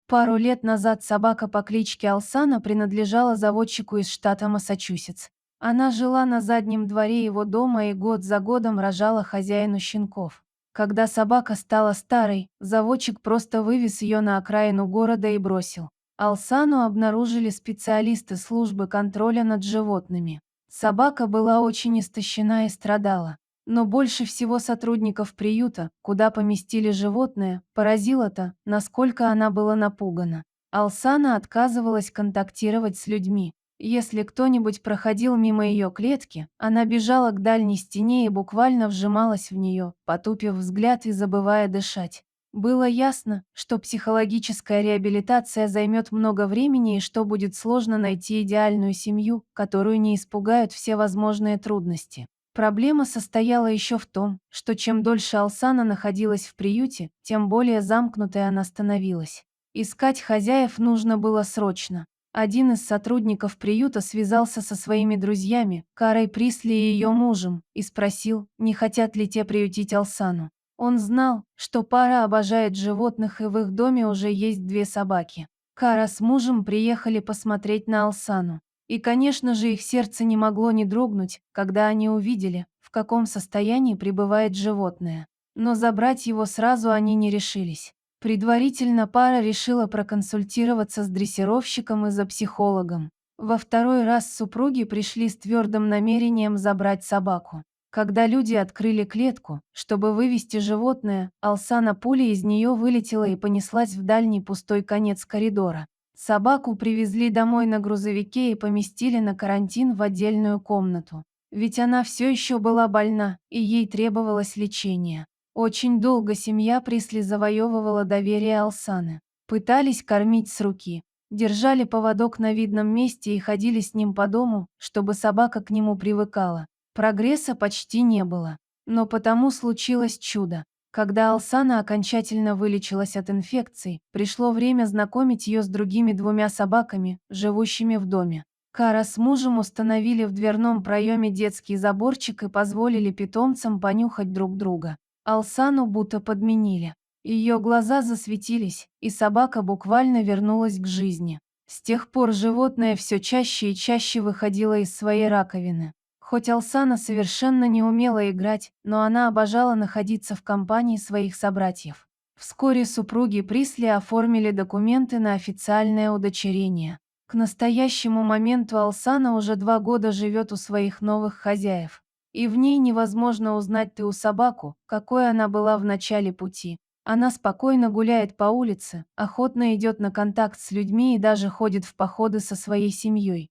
Пару лет назад собака по кличке Алсана принадлежала заводчику из штата Массачусетс. Она жила на заднем дворе его дома и год за годом рожала хозяину щенков. Когда собака стала старой, заводчик просто вывез ее на окраину города и бросил. Алсану обнаружили специалисты службы контроля над животными. Собака была очень истощена и страдала. Но больше всего сотрудников приюта, куда поместили животное, поразило то, насколько она была напугана. Алсана отказывалась контактировать с людьми. Если кто-нибудь проходил мимо ее клетки, она бежала к дальней стене и буквально вжималась в нее, потупив взгляд и забывая дышать. Было ясно, что психологическая реабилитация займет много времени и что будет сложно найти идеальную семью, которую не испугают все возможные трудности. Проблема состояла еще в том, что чем дольше Алсана находилась в приюте, тем более замкнутой она становилась. Искать хозяев нужно было срочно. Один из сотрудников приюта связался со своими друзьями, Карой Присли и ее мужем, и спросил, не хотят ли те приютить Алсану. Он знал, что пара обожает животных и в их доме уже есть две собаки. Кара с мужем приехали посмотреть на Алсану. И, конечно же, их сердце не могло не дрогнуть, когда они увидели, в каком состоянии пребывает животное. Но забрать его сразу они не решились. Предварительно пара решила проконсультироваться с дрессировщиком и зоопсихологом. Во второй раз супруги пришли с твердым намерением забрать собаку. Когда люди открыли клетку, чтобы вывести животное, Алсана пулей из нее вылетела и понеслась в дальний пустой конец коридора. Собаку привезли домой на грузовике и поместили на карантин в отдельную комнату. Ведь она все еще была больна, и ей требовалось лечение. Очень долго семья Присли завоевывала доверие Алсаны. Пытались кормить с руки. Держали поводок на видном месте и ходили с ним по дому, чтобы собака к нему привыкала. Прогресса почти не было. Но потому случилось чудо. Когда Алсана окончательно вылечилась от инфекций, пришло время знакомить ее с другими двумя собаками, живущими в доме. Кара с мужем установили в дверном проеме детский заборчик и позволили питомцам понюхать друг друга. Алсану будто подменили. Ее глаза засветились, и собака буквально вернулась к жизни. С тех пор животное все чаще и чаще выходило из своей раковины. Хоть Алсана совершенно не умела играть, но она обожала находиться в компании своих собратьев. Вскоре супруги Присли оформили документы на официальное удочерение. К настоящему моменту Алсана уже 2 года живет у своих новых хозяев. И в ней невозможно узнать ту собаку, какой она была в начале пути. Она спокойно гуляет по улице, охотно идет на контакт с людьми и даже ходит в походы со своей семьей.